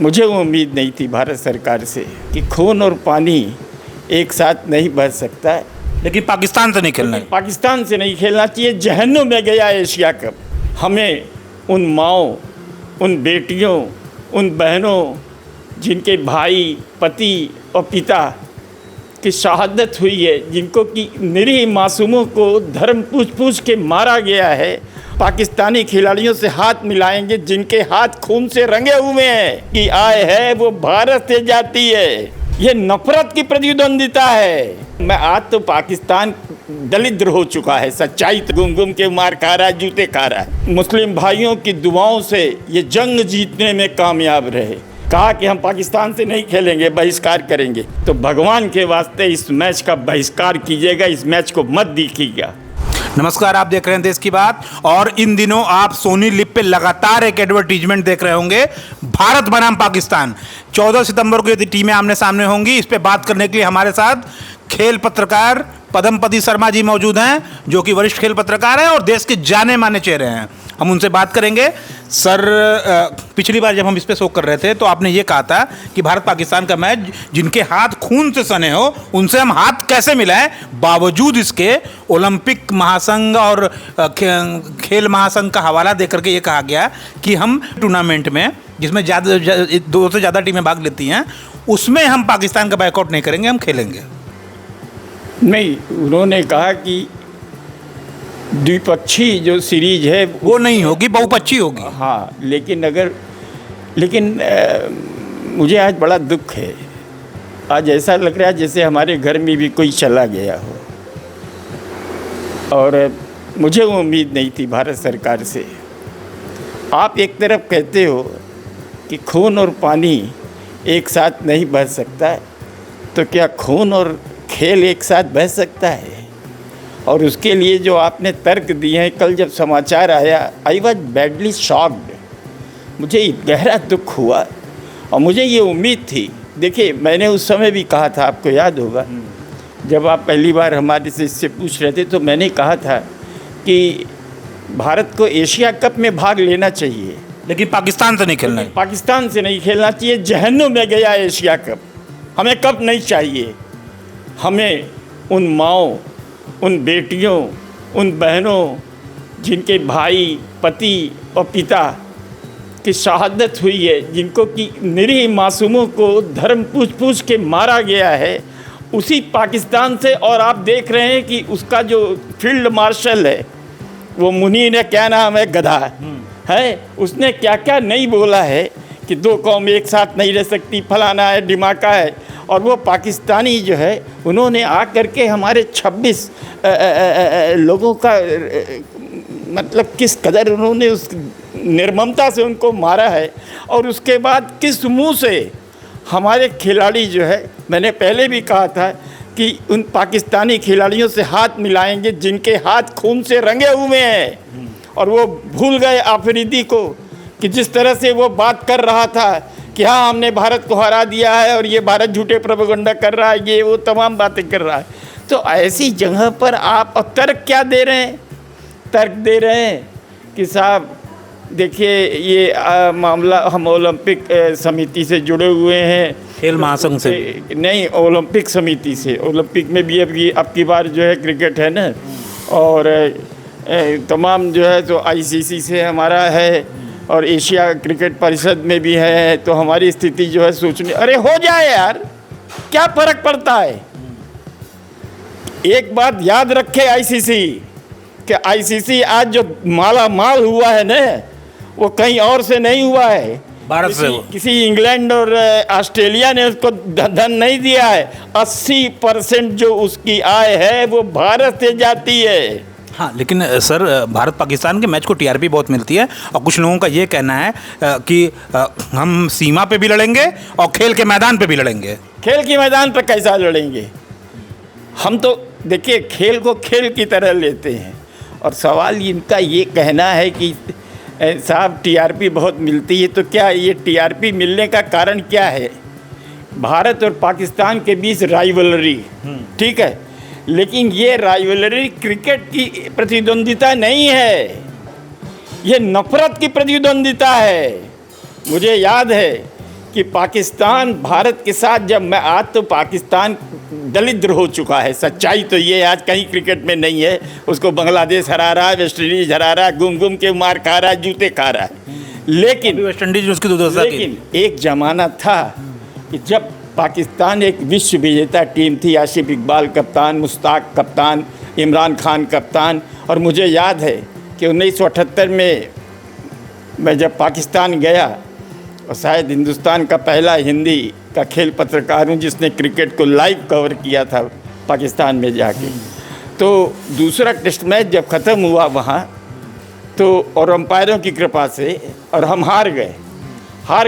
मुझे वो उम्मीद नहीं थी भारत सरकार से कि खून और पानी एक साथ नहीं बह सकता है। लेकिन पाकिस्तान से नहीं खेलना है। पाकिस्तान से नहीं खेलना चाहिए। जहन्नुम में गया एशिया कप। हमें उन माँओं, उन बेटियों, उन बहनों जिनके भाई, पति और पिता की शहादत हुई है, जिनको कि निरीह मासूमों को धर्म पूछ के मारा गया है, पाकिस्तानी खिलाड़ियों से हाथ मिलाएंगे जिनके हाथ खून से रंगे हुए हैं कि आए है वो भारत से जाती है। ये नफरत की प्रतिद्वंदिता है। मैं आज तो पाकिस्तान दलिद्र हो चुका है, सच्चाई तो घूम घूम के मार खा रहा है, जूते खा रहा है। मुस्लिम भाइयों की दुआओं से ये जंग जीतने में कामयाब रहे। कहा कि हम पाकिस्तान से नहीं खेलेंगे, बहिष्कार करेंगे। तो भगवान के वास्ते इस मैच का बहिष्कार कीजिएगा, इस मैच को मत देखिएगा। नमस्कार, आप देख रहे हैं देश की बात। और इन दिनों आप सोनी लिप पे लगातार एक एडवर्टीजमेंट देख रहे होंगे, भारत बनाम पाकिस्तान। 14 सितंबर को यदि टीमें आमने सामने होंगी, इस पे बात करने के लिए हमारे साथ खेल पत्रकार पदमपति शर्मा जी मौजूद हैं, जो कि वरिष्ठ खेल पत्रकार हैं और देश के जाने माने चेहरे हैं। हम उनसे बात करेंगे। सर, पिछली बार जब हम इस पे शो कर रहे थे तो आपने ये कहा था कि भारत पाकिस्तान का मैच जिनके हाथ खून से सने हो उनसे हम हाथ कैसे मिलाएं। बावजूद इसके ओलंपिक महासंघ और खेल महासंघ का हवाला देकर के ये कहा गया कि हम टूर्नामेंट में जिसमें ज़्यादा 2 से ज़्यादा टीमें भाग लेती हैं उसमें हम पाकिस्तान का बायकॉट नहीं करेंगे, हम खेलेंगे। नहीं, उन्होंने कहा कि द्विपक्षीय जो सीरीज है वो नहीं होगी, बहुपक्षीय होगी। हाँ, लेकिन मुझे आज बड़ा दुख है। आज ऐसा लग रहा है जैसे हमारे घर में भी कोई चला गया हो। और मुझे वो उम्मीद नहीं थी भारत सरकार से। आप एक तरफ कहते हो कि खून और पानी एक साथ नहीं बह सकता, तो क्या खून और खेल एक साथ बह सकता है? और उसके लिए जो आपने तर्क दिए हैं, कल जब समाचार आया, आई वॉज बैडली शॉक्ड। मुझे गहरा दुख हुआ और मुझे ये उम्मीद थी। देखिए, मैंने उस समय भी कहा था, आपको याद होगा, जब आप पहली बार हमारे से इससे पूछ रहे थे तो मैंने कहा था कि भारत को एशिया कप में भाग लेना चाहिए, लेकिन पाकिस्तान से नहीं खेलना है। पाकिस्तान से नहीं खेलना चाहिए। जहन्नुम में गया एशिया कप। हमें कप नहीं चाहिए। हमें उन माँओं, उन बेटियों, उन बहनों जिनके भाई, पति और पिता की शहादत हुई है, जिनको कि निरीह मासूमों को धर्म पूछ के मारा गया है, उसी पाकिस्तान से। और आप देख रहे हैं कि उसका जो फील्ड मार्शल है, वो मुनीर है, क्या नाम है, गधा है, उसने क्या क्या नहीं बोला है कि 2 कौम एक साथ नहीं रह सकती, फलाना है, डिमाका है। और वो पाकिस्तानी जो है, उन्होंने आ करके हमारे 26 लोगों का मतलब किस कदर उन्होंने उस निर्ममता से उनको मारा है। और उसके बाद किस मुंह से हमारे खिलाड़ी जो है, मैंने पहले भी कहा था कि उन पाकिस्तानी खिलाड़ियों से हाथ मिलाएंगे जिनके हाथ खून से रंगे हुए हैं। और वो भूल गए आफरीदी को कि जिस तरह से वो बात कर रहा था कि हाँ, हमने भारत को हरा दिया है और ये भारत झूठे प्रोपेगेंडा कर रहा है, ये वो तमाम बातें कर रहा है। तो ऐसी जगह पर आप तर्क क्या दे रहे हैं? तर्क दे रहे हैं कि साहब देखिए, ये मामला हम ओलंपिक समिति से जुड़े हुए हैं, खेल महासंघ से नहीं, ओलंपिक समिति से। ओलंपिक में भी अब की बार जो है क्रिकेट है ना, और तमाम जो है तो ICC से हमारा है, और एशिया क्रिकेट परिषद में भी है। तो हमारी स्थिति जो है सोचने, अरे हो जाए यार, क्या फ़र्क पड़ता है? एक बात याद रखे ICC कि ICC आज जो माला माल हुआ है ना, वो कहीं और से नहीं हुआ है, भारत से। किसी इंग्लैंड और ऑस्ट्रेलिया ने उसको धन नहीं दिया है। 80% जो उसकी आय है वो भारत से जाती है। हाँ, लेकिन सर, भारत पाकिस्तान के मैच को TRP बहुत मिलती है और कुछ लोगों का ये कहना है कि हम सीमा पे भी लड़ेंगे और खेल के मैदान पे भी लड़ेंगे। खेल के मैदान पर कैसा लड़ेंगे? हम तो देखिए खेल को खेल की तरह लेते हैं। और सवाल इनका ये कहना है कि साहब TRP बहुत मिलती है, तो क्या ये TRP मिलने का कारण क्या है? भारत और पाकिस्तान के बीच राइवलरी, ठीक है, लेकिन ये राइवलरी क्रिकेट की प्रतिद्वंदिता नहीं है, ये नफरत की प्रतिद्वंदिता है। मुझे याद है कि पाकिस्तान भारत के साथ जब मैं आज तो पाकिस्तान दलिद्र हो चुका है। सच्चाई तो ये आज कहीं क्रिकेट में नहीं है, उसको बांग्लादेश हरा रहा है, वेस्ट इंडीज हरा रहा है, घूम के मार खा रहा है, जूते खा रहा है। लेकिन वेस्ट इंडीज उसकी दुर्दशा की। लेकिन एक ज़माना था कि जब पाकिस्तान एक विश्व विजेता टीम थी, आसिफ इकबाल कप्तान, मुश्ताक कप्तान, इमरान खान कप्तान। और मुझे याद है कि 1978 में मैं जब पाकिस्तान गया, और शायद हिंदुस्तान का पहला हिंदी का खेल पत्रकार हूँ जिसने क्रिकेट को लाइव कवर किया था पाकिस्तान में जाके। तो दूसरा टेस्ट मैच जब ख़त्म हुआ वहाँ, तो और अंपायरों की कृपा से, और हम हार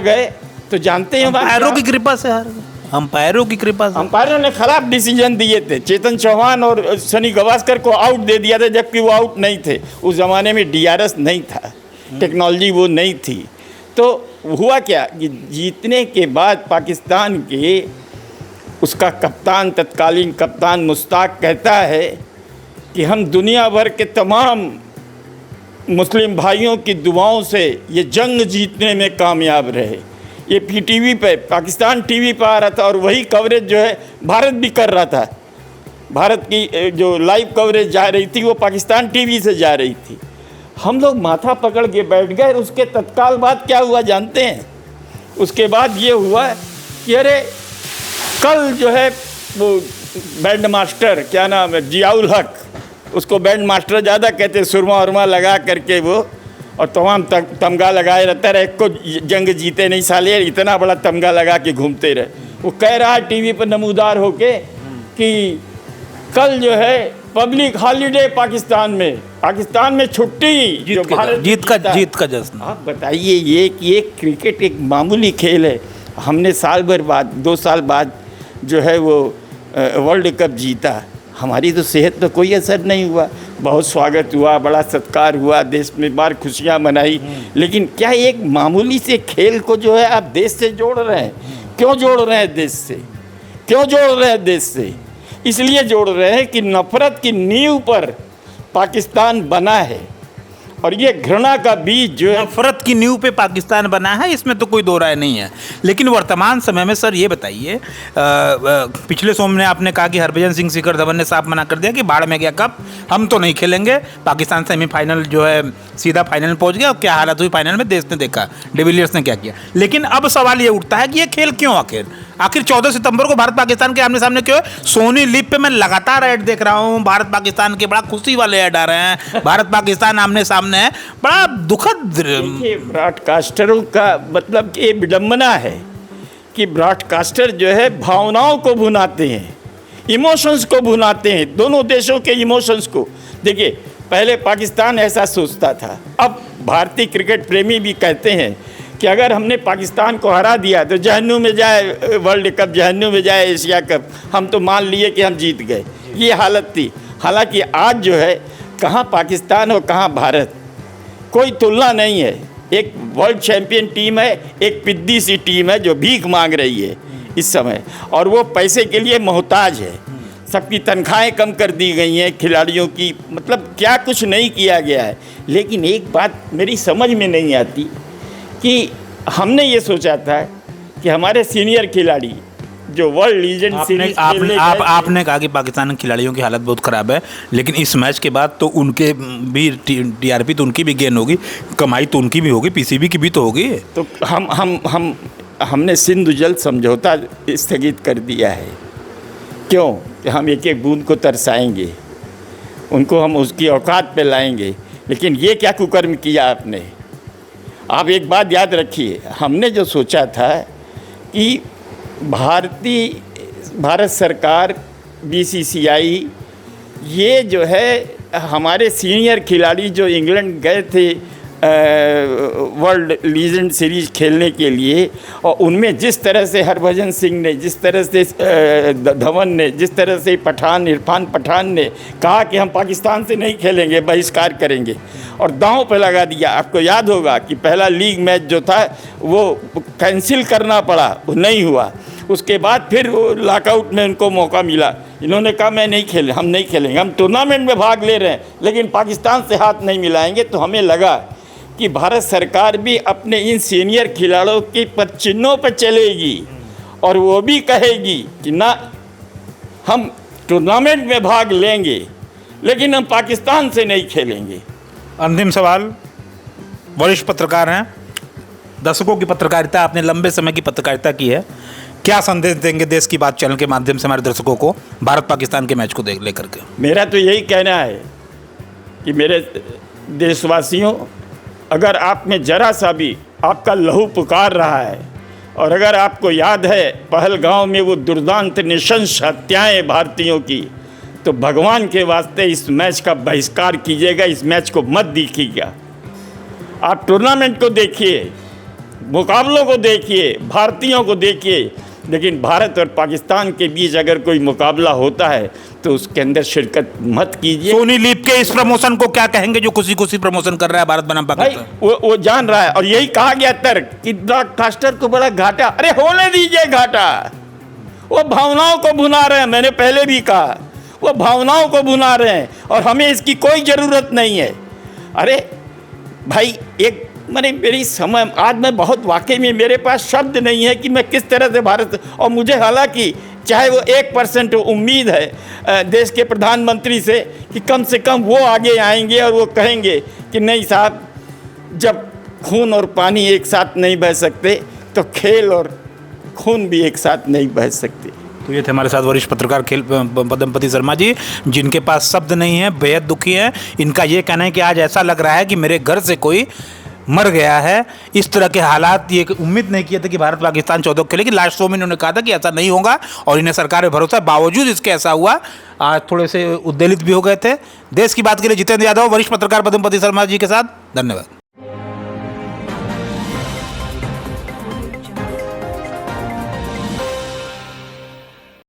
गए तो जानते हैं अंपायरों की कृपा से हार गए। अंपायरों की कृपा से, अंपायरों ने खराब डिसीजन दिए थे। चेतन चौहान और सनी गावस्कर को आउट दे दिया था, जबकि वो आउट नहीं थे। उस ज़माने में DRS नहीं था, टेक्नोलॉजी वो नहीं थी। तो हुआ क्या कि जीतने के बाद पाकिस्तान के उसका कप्तान, तत्कालीन कप्तान मुश्ताक कहता है कि हम दुनिया भर के तमाम मुस्लिम भाइयों की दुआओं से ये जंग जीतने में कामयाब रहे। ये PTV पे, पाकिस्तान TV पे आ रहा था, और वही कवरेज जो है भारत भी कर रहा था। भारत की जो लाइव कवरेज जा रही थी वो पाकिस्तान TV से जा रही थी। हम लोग माथा पकड़ के बैठ गए। उसके तत्काल बाद क्या हुआ जानते हैं? उसके बाद ये हुआ कि अरे कल जो है वो बैंड मास्टर, क्या नाम है, जियाउल हक, उसको बैंड मास्टर ज़्यादा कहते, सुरमा उरमा लगा करके वो, और तमाम तमगा लगाए रहता रहे, को जंग जीते नहीं साले, इतना बड़ा तमगा लगा के घूमते रहे। वो कह रहा है TV पर नमूदार होके कि कल जो है पब्लिक हॉलीडे पाकिस्तान में छुट्टी, जो भारत जीत का जश्न। आप बताइए, ये क्रिकेट एक मामूली खेल है। हमने साल भर बाद, 2 साल बाद जो है वो वर्ल्ड कप जीता। हमारी तो सेहत पर कोई असर नहीं हुआ। बहुत स्वागत हुआ, बड़ा सत्कार हुआ, देश में बार खुशियाँ मनाई। लेकिन क्या एक मामूली से खेल को जो है आप देश से जोड़ रहे हैं? क्यों जोड़ रहे हैं देश से? क्यों जोड़ रहे हैं देश से? इसलिए जोड़ रहे हैं कि नफ़रत की नींव पर पाकिस्तान बना है, और ये घृणा का बीज जो है, नफरत की नींव पे पाकिस्तान बना है, इसमें तो कोई दो राय नहीं है। लेकिन वर्तमान समय में सर ये बताइए, पिछले सोम में आपने कहा कि हरभजन सिंह शिखर धवन ने साफ मना कर दिया कि बाढ़ में गया कप, हम तो नहीं खेलेंगे। पाकिस्तान सेमीफाइनल जो है सीधा फाइनल पहुंच गया, और क्या हालत हुई फाइनल में देश ने देखा, डिविलियर्स ने क्या किया। लेकिन अब सवाल ये उठता है कि ये खेल क्यों आखिर 14 सितंबर को भारत पाकिस्तान के आमने सामने क्यों है? सोनी लिप पे मैं लगातार ऐड देख रहा हूँ, भारत पाकिस्तान के बड़ा खुशी वाले ऐड आ रहे हैं, भारत पाकिस्तान आमने सामने है, बड़ा दुखद। देखिए, ब्रॉडकास्टरों का मतलब ये विडंबना है कि ब्रॉडकास्टर जो है भावनाओं को भुनाते हैं, इमोशंस को भुनाते हैं, दोनों देशों के इमोशंस को। देखिए, पहले पाकिस्तान ऐसा सोचता था, अब भारतीय क्रिकेट प्रेमी भी कहते हैं कि अगर हमने पाकिस्तान को हरा दिया तो जहन्नुम में जाए वर्ल्ड कप, जहन्नुम में जाए एशिया कप, हम तो मान लिए कि हम जीत गए। ये हालत थी। हालांकि आज जो है कहाँ पाकिस्तान और कहाँ भारत, कोई तुलना नहीं है। एक वर्ल्ड चैंपियन टीम है, एक पिद्दी सी टीम है जो भीख मांग रही है इस समय, और वो पैसे के लिए मोहताज है। सबकी तनख्वाहें कम कर दी गई हैं खिलाड़ियों की, मतलब क्या कुछ नहीं किया गया है। लेकिन एक बात मेरी समझ में नहीं आती कि हमने ये सोचा था कि हमारे सीनियर खिलाड़ी जो वर्ल्ड लीजेंड सीरीज आपने कहा कि पाकिस्तान के खिलाड़ियों की हालत बहुत ख़राब है, लेकिन इस मैच के बाद तो उनके भी TRP तो उनकी भी गेन होगी, कमाई तो उनकी भी होगी, PCB की भी तो होगी। तो हमने सिंधु जल समझौता स्थगित कर दिया है। क्यों? कि हम एक एक बूंद को तरसाएंगे, उनको हम उसकी औकात पे लाएंगे। लेकिन ये क्या कुकर्म किया आपने? आप एक बात याद रखिए, हमने जो सोचा था कि भारत सरकार, BCCI, ये जो है हमारे सीनियर खिलाड़ी जो इंग्लैंड गए थे वर्ल्ड लीजेंड सीरीज खेलने के लिए, और उनमें जिस तरह से हरभजन सिंह ने, जिस तरह से धवन ने, जिस तरह से इरफान पठान ने कहा कि हम पाकिस्तान से नहीं खेलेंगे, बहिष्कार करेंगे, और दांव पे लगा दिया। आपको याद होगा कि पहला लीग मैच जो था वो कैंसिल करना पड़ा, वो नहीं हुआ। उसके बाद फिर वो लॉकआउट में उनको मौका मिला, इन्होंने कहा हम नहीं खेलेंगे, हम टूर्नामेंट में भाग ले रहे हैं लेकिन पाकिस्तान से हाथ नहीं मिलाएंगे। तो हमें लगा कि भारत सरकार भी अपने इन सीनियर खिलाड़ियों के पद चिन्हों पर चलेगी और वो भी कहेगी कि ना, हम टूर्नामेंट में भाग लेंगे लेकिन हम पाकिस्तान से नहीं खेलेंगे। अंतिम सवाल, वरिष्ठ पत्रकार हैं, दशकों की पत्रकारिता, आपने लंबे समय की पत्रकारिता की है, क्या संदेश देंगे देश की बात चैनल के माध्यम से हमारे दर्शकों को भारत पाकिस्तान के मैच को देख लेकर के? मेरा तो यही कहना है कि मेरे देशवासियों, अगर आप में जरा सा भी आपका लहू पुकार रहा है और अगर आपको याद है पहलगांव में वो दुर्दांत नृशंस हत्याएं भारतीयों की, तो भगवान के वास्ते इस मैच का बहिष्कार कीजिएगा, इस मैच को मत देखिएगा। आप टूर्नामेंट को देखिए, मुकाबलों को देखिए, भारतीयों को देखिए, लेकिन भारत और पाकिस्तान के बीच अगर कोई मुकाबला होता है तो उसके अंदर शिरकत मत कीजिए। सोनी लिप के इस प्रमोशन को क्या कहेंगे जो खुशी खुशी प्रमोशन कर रहा है भारत बनाम भाई पाकिस्तान? वो जान रहा है और यही कहा गया तर्क कि ब्रॉडकास्टर को बड़ा घाटा, अरे होने दीजिए घाटा, वो भावनाओं को भुना रहे हैं। मैंने पहले भी कहा वो भावनाओं को भुना रहे हैं और हमें इसकी कोई ज़रूरत नहीं है। अरे भाई एक मेरी समय आज मैं बहुत वाकई में मेरे पास शब्द नहीं है कि मैं किस तरह से भारत, और मुझे हालांकि चाहे वो 1% उम्मीद है देश के प्रधानमंत्री से कम वो आगे आएंगे और वो कहेंगे कि नहीं साहब, जब खून और पानी एक साथ नहीं बह सकते तो खेल और खून भी एक साथ नहीं बह सकते। तो ये थे हमारे साथ वरिष्ठ पत्रकार पद्मपति शर्मा जी, जिनके पास शब्द नहीं है, बेहद दुखी हैं। इनका ये कहना है कि आज ऐसा लग रहा है कि मेरे घर से कोई मर गया है। इस तरह के हालात ये उम्मीद नहीं किए थे कि भारत पाकिस्तान 14 खेलेगी। लास्ट शो में इन्होंने कहा था कि ऐसा नहीं होगा और इन्हें सरकार पे भरोसा है, बावजूद इसके ऐसा हुआ। आज थोड़े से उद्वेलित भी हो गए थे। देश की बात के लिए जितेंद्र यादव, वरिष्ठ पत्रकार पद्मपति शर्मा जी के साथ, धन्यवाद।